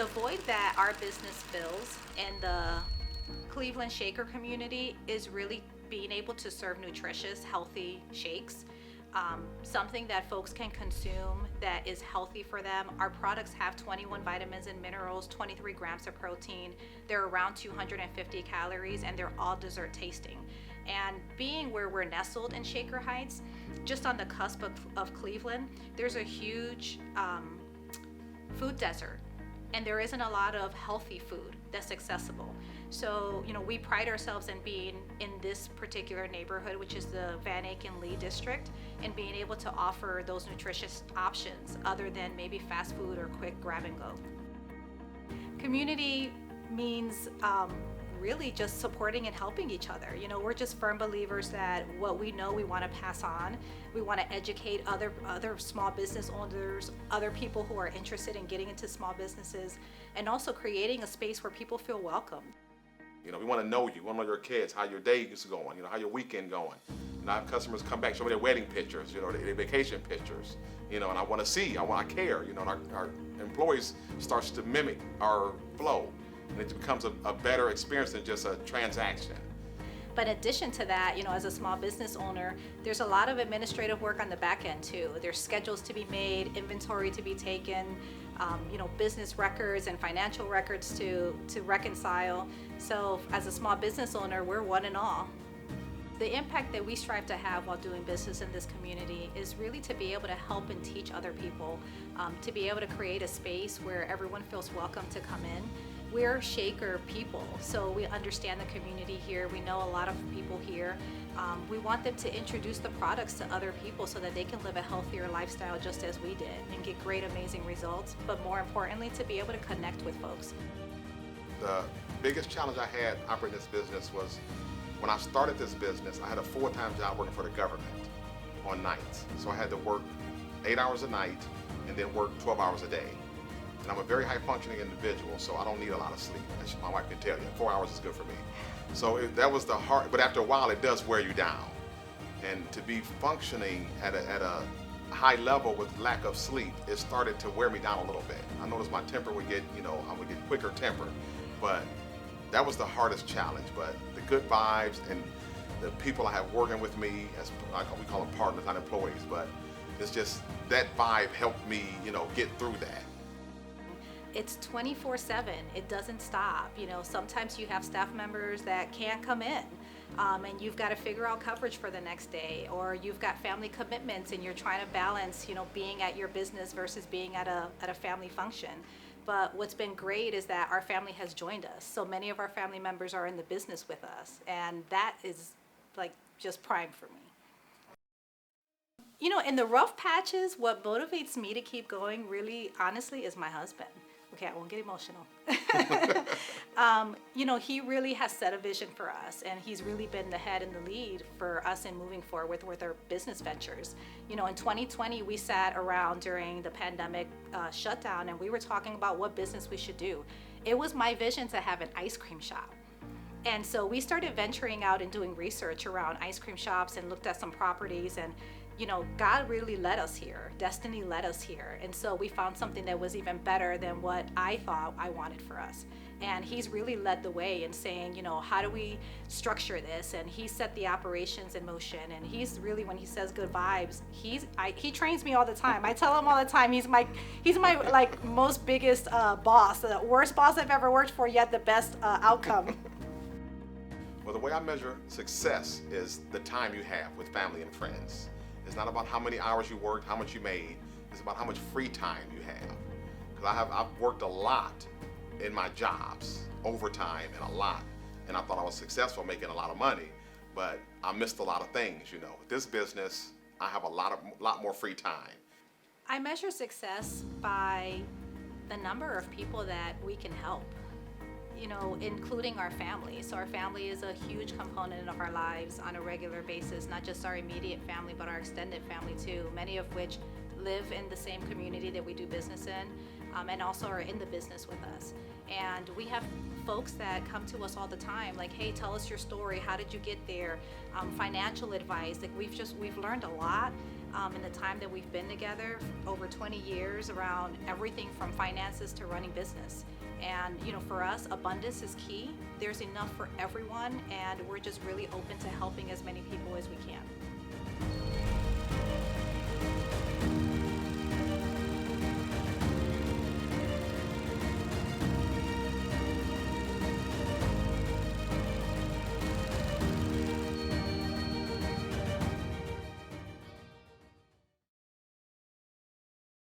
the void that our business fills in the Cleveland shaker community is really being able to serve nutritious, healthy shakes. Something that folks can consume that is healthy for them. Our products have 21 vitamins and minerals, 23 grams of protein. They're around 250 calories, and they're all dessert tasting. And being where we're nestled in Shaker Heights, just on the cusp of Cleveland, there's a huge food desert, and there isn't a lot of healthy food that's accessible. So, we pride ourselves in being in this particular neighborhood, which is the Van Aken Lee district, and being able to offer those nutritious options other than maybe fast food or quick grab and go. Community means really just supporting and helping each other. We're just firm believers that what we know we want to pass on. We want to educate other small business owners, other people who are interested in getting into small businesses, and also creating a space where people feel welcome. We want to know you. We want to know your kids, how your day is going, how your weekend going. I have customers come back, show me their wedding pictures, their vacation pictures, and I want to see, I care, and our employees starts to mimic our flow, and it becomes a better experience than just a transaction. But in addition to that, as a small business owner, there's a lot of administrative work on the back end too. There's schedules to be made, inventory to be taken, business records and financial records to reconcile. So as a small business owner, we're one and all. The impact that we strive to have while doing business in this community is really to be able to help and teach other people, to be able to create a space where everyone feels welcome to come in. We're Shaker people, so we understand the community here. We know a lot of people here. We want them to introduce the products to other people so that they can live a healthier lifestyle just as we did and get great, amazing results, but more importantly, to be able to connect with folks. The biggest challenge I had operating this business was when I started this business, I had a full-time job working for the government on nights. So I had to work 8 hours a night and then work 12 hours a day. And I'm a very high-functioning individual, so I don't need a lot of sleep. As my wife can tell you, 4 hours is good for me. So that was the hard, but after a while, it does wear you down. And to be functioning at a high level with lack of sleep, it started to wear me down a little bit. I noticed my temper would get, I would get quicker tempered. But that was the hardest challenge. But the good vibes and the people I have working with me, as we call them partners, not employees, but it's just that vibe helped me, get through that. It's 24/7. It doesn't stop. Sometimes you have staff members that can't come in, and you've got to figure out coverage for the next day, or you've got family commitments and you're trying to balance, being at your business versus being at a family function. But what's been great is that our family has joined us. So many of our family members are in the business with us, and that is like just prime for me. In the rough patches, what motivates me to keep going really honestly is my husband. Okay, I won't get emotional. He really has set a vision for us, and he's really been the head and the lead for us in moving forward with our business ventures. In 2020, we sat around during the pandemic shutdown, and we were talking about what business we should do. It was my vision to have an ice cream shop. And so we started venturing out and doing research around ice cream shops and looked at some properties, and God really led us here. Destiny led us here. And so we found something that was even better than what I thought I wanted for us. And he's really led the way in saying, how do we structure this? And he set the operations in motion. And he's really, when he says good vibes, he trains me all the time. I tell him all the time, he's my like most biggest boss, the worst boss I've ever worked for, yet the best outcome. Well, the way I measure success is the time you have with family and friends. It's not about how many hours you worked, how much you made. It's about how much free time you have. Because I've worked a lot in my jobs, overtime and a lot. And I thought I was successful making a lot of money, but I missed a lot of things, With this business, I have a lot more free time. I measure success by the number of people that we can help. Including our family. So our family is a huge component of our lives on a regular basis, not just our immediate family, but our extended family too, many of which live in the same community that we do business in, and also are in the business with us. And we have folks that come to us all the time, like, hey, tell us your story. How did you get there? Financial advice. Like we've learned a lot. in the time that we've been together, over 20 years, around everything from finances to running business. And for us, abundance is key. There's enough for everyone, and we're just really open to helping as many people as we